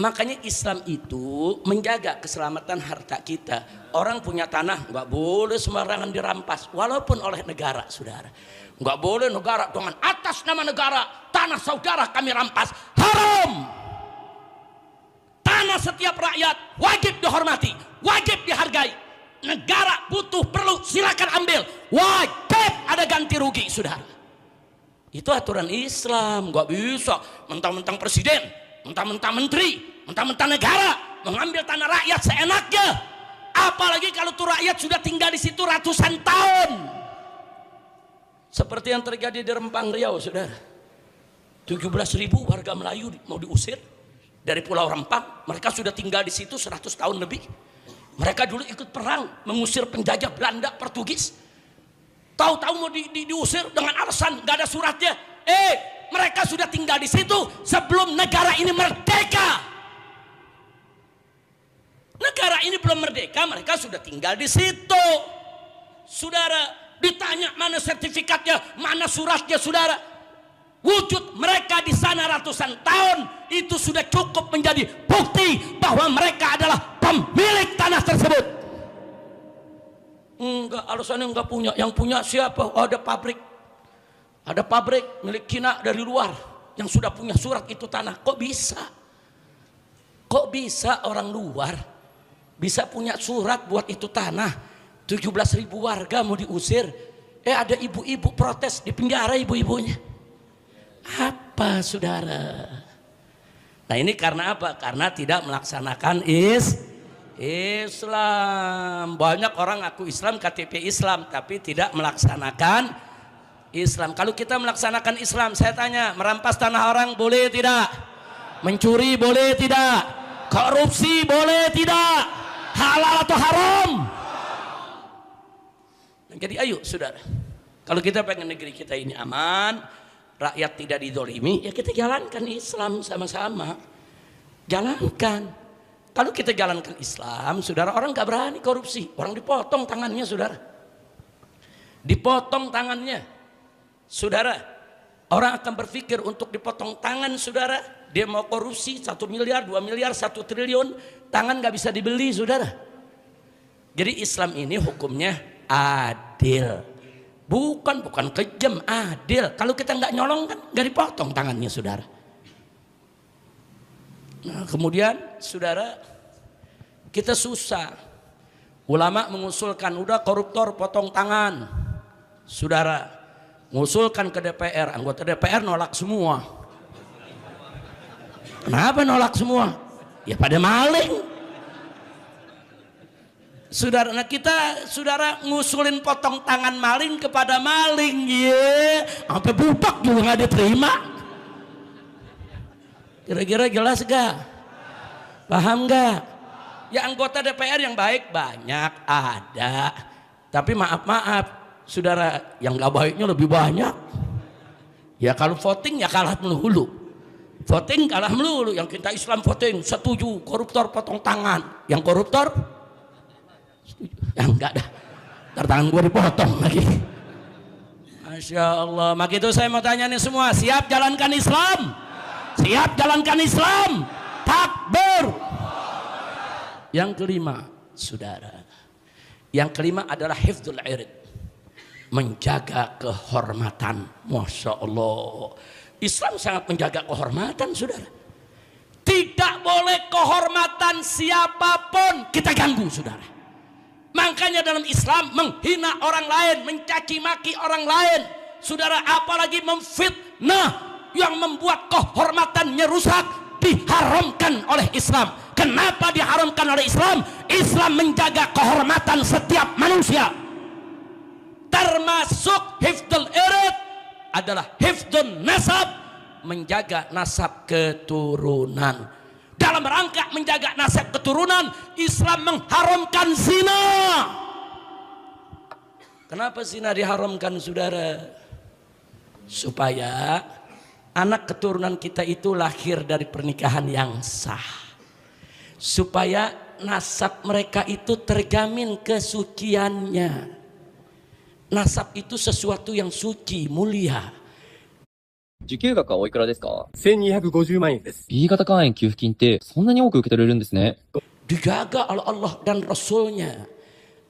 Makanya Islam itu menjaga keselamatan harta kita. Orang punya tanah nggak boleh sembarangan dirampas, walaupun oleh negara, saudara. Nggak boleh negara dengan atas nama negara tanah saudara kami rampas, haram. Tanah setiap rakyat wajib dihormati, wajib dihargai. Negara butuh perlu silakan ambil, wajib ada ganti rugi, saudara. Itu aturan Islam. Nggak bisa mentang-mentang presiden, mentang-mentang menteri, mentang-mentang negara mengambil tanah rakyat seenaknya. Apalagi kalau tuh rakyat sudah tinggal di situ ratusan tahun. Seperti yang terjadi di Rempang, Riau, saudara. 17.000 warga Melayu mau diusir dari Pulau Rempang. Mereka sudah tinggal di situ 100 tahun lebih. Mereka dulu ikut perang mengusir penjajah Belanda, Portugis. Tahu-tahu mau diusir dengan alasan nggak ada suratnya. Mereka sudah tinggal di situ sebelum negara ini merdeka. Negara ini belum merdeka, mereka sudah tinggal di situ. Saudara, ditanya mana sertifikatnya, mana suratnya, saudara. Wujud mereka di sana ratusan tahun itu sudah cukup menjadi bukti bahwa mereka adalah pemilik tanah tersebut. Enggak, alasannya enggak punya. Yang punya siapa? Oh, ada pabrik. Ada pabrik milik Cina dari luar yang sudah punya surat itu tanah. Kok bisa? Kok bisa orang luar bisa punya surat buat itu tanah? 17.000 warga mau diusir. Ada ibu-ibu protes di penjara, ibu-ibunya. Apa, saudara? Nah, ini karena apa? Karena tidak melaksanakan Islam. Banyak orang ngaku Islam, KTP Islam, tapi tidak melaksanakan Islam. Kalau kita melaksanakan Islam, saya tanya, merampas tanah orang boleh tidak? Mencuri boleh tidak? Korupsi boleh tidak? Halal atau haram? Jadi ayo, saudara, kalau kita pengen negeri kita ini aman, rakyat tidak didolimi, ya kita jalankan Islam sama-sama. Jalankan. Kalau kita jalankan Islam, saudara, orang gak berani korupsi. Orang dipotong tangannya, saudara. Dipotong tangannya. Saudara, orang akan berpikir untuk dipotong tangan, saudara. Dia mau korupsi 1 miliar, 2 miliar, 1 triliun. Tangan gak bisa dibeli, saudara. Jadi Islam ini hukumnya adil. Bukan kejam, adil. Kalau kita nggak nyolong kan nggak dipotong tangannya, saudara. Nah, kemudian saudara, kita susah. Ulama mengusulkan udah koruptor potong tangan, saudara. Mengusulkan ke DPR, anggota DPR nolak semua. Kenapa nolak semua? Ya pada maling. Saudara, nah kita, saudara, ngusulin potong tangan maling kepada maling, sampai budak juga nggak diterima. Kira-kira jelas gak? Paham gak? Ya anggota DPR yang baik banyak, ada. Tapi maaf, saudara, yang nggak baiknya lebih banyak. Ya kalau voting ya kalah melulu. Voting kalah melulu. Yang kita Islam voting setuju koruptor potong tangan. Yang koruptor ya enggak dah, ntar tangan gue dipotong lagi. Masya Allah. Maka itu saya mau tanya nih semua, siap jalankan Islam? Siap jalankan Islam? Takbir. Yang kelima, saudara, yang kelima adalah hifdzul irid, menjaga kehormatan. Masya Allah, Islam sangat menjaga kehormatan, saudara. Tidak boleh kehormatan siapapun kita ganggu, saudara. Makanya dalam Islam menghina orang lain, mencaci maki orang lain, saudara, apalagi memfitnah yang membuat kehormatannya rusak, diharamkan oleh Islam. Kenapa diharamkan oleh Islam? Islam menjaga kehormatan setiap manusia. Termasuk hifdzul irid adalah hifdzun nasab, menjaga nasab keturunan. Dalam rangka menjaga nasab keturunan, Islam mengharamkan zina. Kenapa zina diharamkan, saudara? Supaya anak keturunan kita itu lahir dari pernikahan yang sah. Supaya nasab mereka itu terjamin kesuciannya. Nasab itu sesuatu yang suci, mulia. 受給額はおいくらですか？ 1250 万円です。 B 型肝炎給付金ってそんなに多く受け取れるんですね。 Dijaga oleh Allah dan Rasulnya.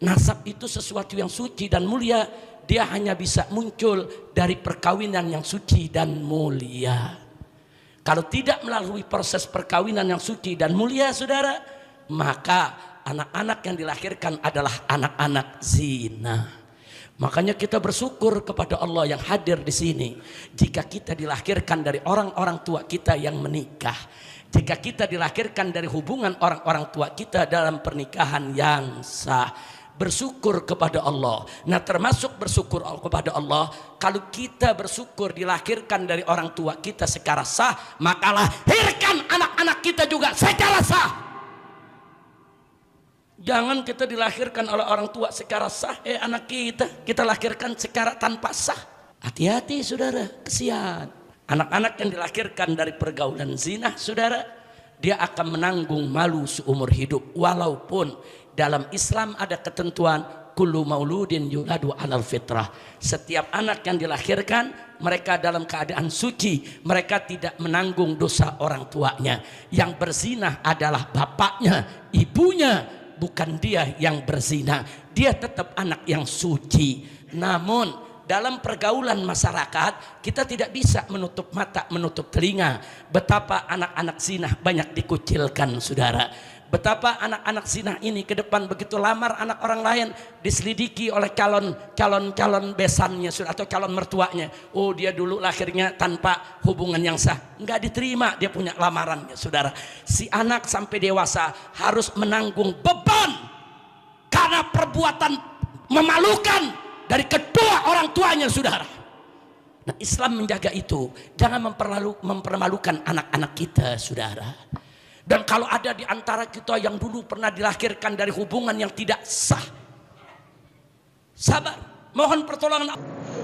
Nasab itu sesuatu yang suci dan mulia. Dia hanya bisa muncul dari perkawinan yang suci dan mulia. Kalau tidak melalui proses perkawinan yang suci dan mulia, saudara, maka anak-anak yang dilahirkan adalah anak-anak zina. Makanya kita bersyukur kepada Allah yang hadir di sini. Jika kita dilahirkan dari orang-orang tua kita yang menikah, jika kita dilahirkan dari hubungan orang-orang tua kita dalam pernikahan yang sah, bersyukur kepada Allah. Nah, termasuk bersyukur kepada Allah, kalau kita bersyukur dilahirkan dari orang tua kita secara sah, maka lahirkan anak-anak kita juga secara sah. Jangan kita dilahirkan oleh orang tua secara sah, anak kita lahirkan secara tanpa sah. Hati-hati saudara, kesian. Anak-anak yang dilahirkan dari pergaulan zina, saudara, dia akan menanggung malu seumur hidup. Walaupun dalam Islam ada ketentuan kullu mauludin yuladu alal fitrah. Setiap anak yang dilahirkan, mereka dalam keadaan suci, mereka tidak menanggung dosa orang tuanya. Yang berzina adalah bapaknya, ibunya, bukan dia yang berzina. Dia tetap anak yang suci. Namun dalam pergaulan masyarakat, kita tidak bisa menutup mata, menutup telinga betapa anak-anak zina banyak dikucilkan, saudara. Betapa anak-anak zina ini ke depan begitu lamar anak orang lain, diselidiki oleh calon besannya atau calon mertuanya. Oh, dia dulu lahirnya tanpa hubungan yang sah, nggak diterima dia punya lamarannya, saudara. Si anak sampai dewasa harus menanggung beban karena perbuatan memalukan dari kedua orang tuanya, saudara. Nah, Islam menjaga itu, jangan mempermalukan anak-anak kita, saudara. Dan kalau ada di antara kita yang dulu pernah dilahirkan dari hubungan yang tidak sah, sabar, mohon pertolongan.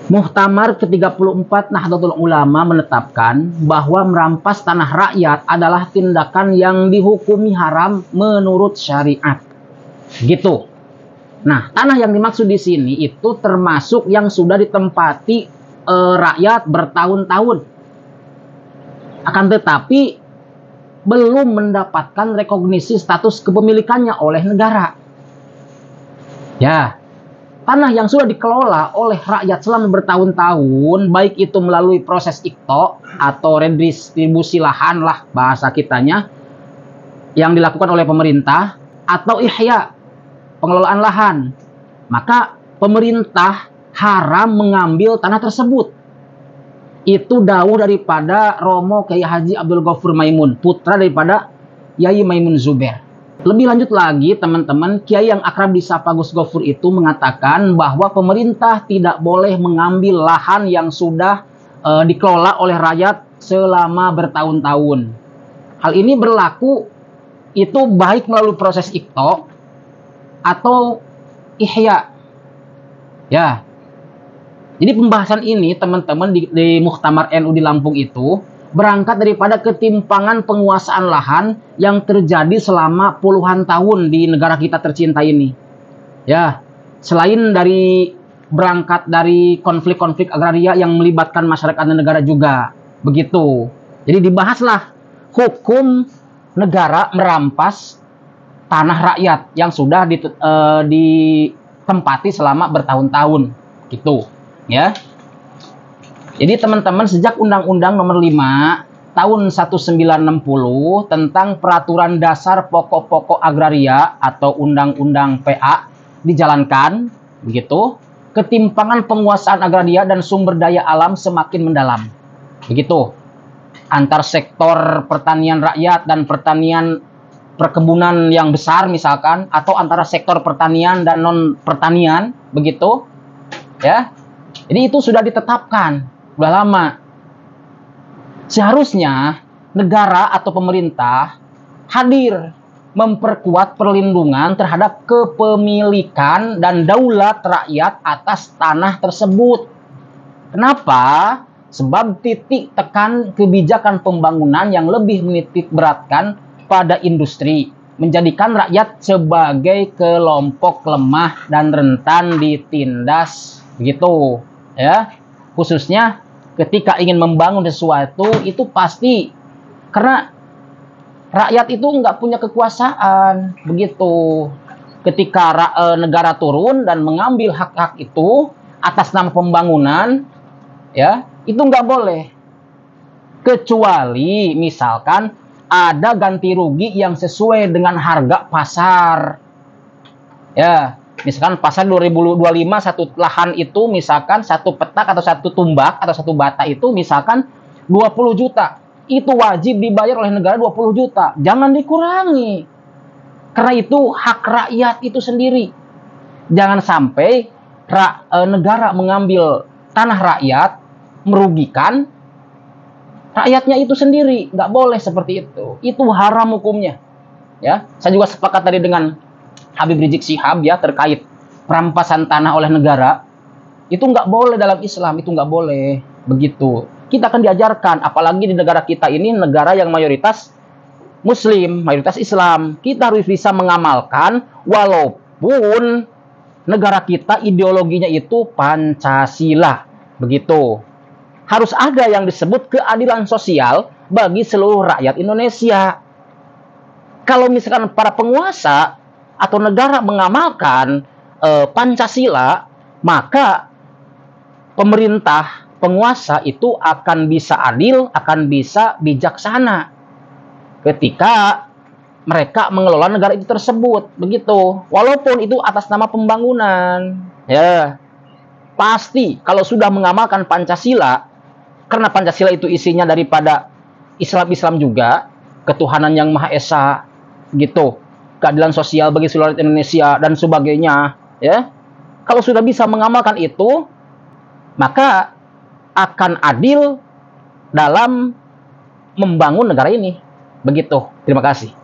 Muktamar ke-34 Nahdlatul Ulama menetapkan bahwa merampas tanah rakyat adalah tindakan yang dihukumi haram menurut syariat. Gitu. Nah, tanah yang dimaksud di sini itu termasuk yang sudah ditempati rakyat bertahun-tahun. Akan tetapi belum mendapatkan rekognisi status kepemilikannya oleh negara. Ya, tanah yang sudah dikelola oleh rakyat selama bertahun-tahun, baik itu melalui proses IKTO atau redistribusi lahan lah bahasa kitanya, yang dilakukan oleh pemerintah, atau ihya, pengelolaan lahan, maka pemerintah haram mengambil tanah tersebut. Itu dawuh daripada Romo Kiai Haji Abdul Ghafur Maimun, putra daripada Yai Maimun Zubair. Lebih lanjut lagi, teman-teman, Kiai yang akrab disapa Gus Ghafur itu mengatakan bahwa pemerintah tidak boleh mengambil lahan yang sudah dikelola oleh rakyat selama bertahun-tahun. Hal ini berlaku itu baik melalui proses IKTO atau ihya. Ya. Jadi pembahasan ini teman-teman di Muktamar NU di Lampung itu berangkat daripada ketimpangan penguasaan lahan yang terjadi selama puluhan tahun di negara kita tercinta ini. Ya, selain dari berangkat dari konflik-konflik agraria yang melibatkan masyarakat dan negara juga. Begitu. Jadi dibahaslah hukum negara merampas tanah rakyat yang sudah ditempati selama bertahun-tahun. Gitu. Ya. Jadi teman-teman, sejak Undang-Undang Nomor 5 Tahun 1960 tentang Peraturan Dasar Pokok-pokok Agraria atau Undang-Undang PA dijalankan, begitu, ketimpangan penguasaan agraria dan sumber daya alam semakin mendalam. Begitu. Antar sektor pertanian rakyat dan pertanian perkebunan yang besar misalkan, atau antara sektor pertanian dan non pertanian, begitu. Ya. Jadi itu sudah ditetapkan, sudah lama. Seharusnya negara atau pemerintah hadir memperkuat perlindungan terhadap kepemilikan dan daulat rakyat atas tanah tersebut. Kenapa? Sebab titik tekan kebijakan pembangunan yang lebih menitik beratkan pada industri, menjadikan rakyat sebagai kelompok lemah dan rentan ditindas, begitu. Ya, khususnya ketika ingin membangun sesuatu itu pasti karena rakyat itu nggak punya kekuasaan begitu. Ketika negara turun dan mengambil hak-hak itu atas nama pembangunan, ya itu nggak boleh. Kecuali misalkan ada ganti rugi yang sesuai dengan harga pasar. Ya, misalkan pasar 2025 satu lahan itu misalkan satu petak atau satu tumbak atau satu bata itu misalkan 20 juta. Itu wajib dibayar oleh negara 20 juta. Jangan dikurangi. Karena itu hak rakyat itu sendiri. Jangan sampai negara mengambil tanah rakyat, merugikan rakyatnya itu sendiri. Nggak boleh seperti itu. Itu haram hukumnya. Ya, saya juga sepakat tadi dengan Habib Rizik Syihab ya terkait perampasan tanah oleh negara. Itu nggak boleh dalam Islam, itu nggak boleh. Begitu. Kita akan diajarkan, apalagi di negara kita ini negara yang mayoritas Muslim, mayoritas Islam. Kita harus bisa mengamalkan walaupun negara kita ideologinya itu Pancasila. Begitu. Harus ada yang disebut keadilan sosial bagi seluruh rakyat Indonesia. Kalau misalkan para penguasa atau negara mengamalkan Pancasila, maka pemerintah, penguasa itu akan bisa adil, akan bisa bijaksana ketika mereka mengelola negara itu tersebut, begitu. Walaupun itu atas nama pembangunan, ya pasti kalau sudah mengamalkan Pancasila, karena Pancasila itu isinya daripada Islam juga, ketuhanan yang Maha Esa, gitu, keadilan sosial bagi seluruh rakyat Indonesia dan sebagainya, ya. Kalau sudah bisa mengamalkan itu, maka akan adil dalam membangun negara ini. Begitu. Terima kasih.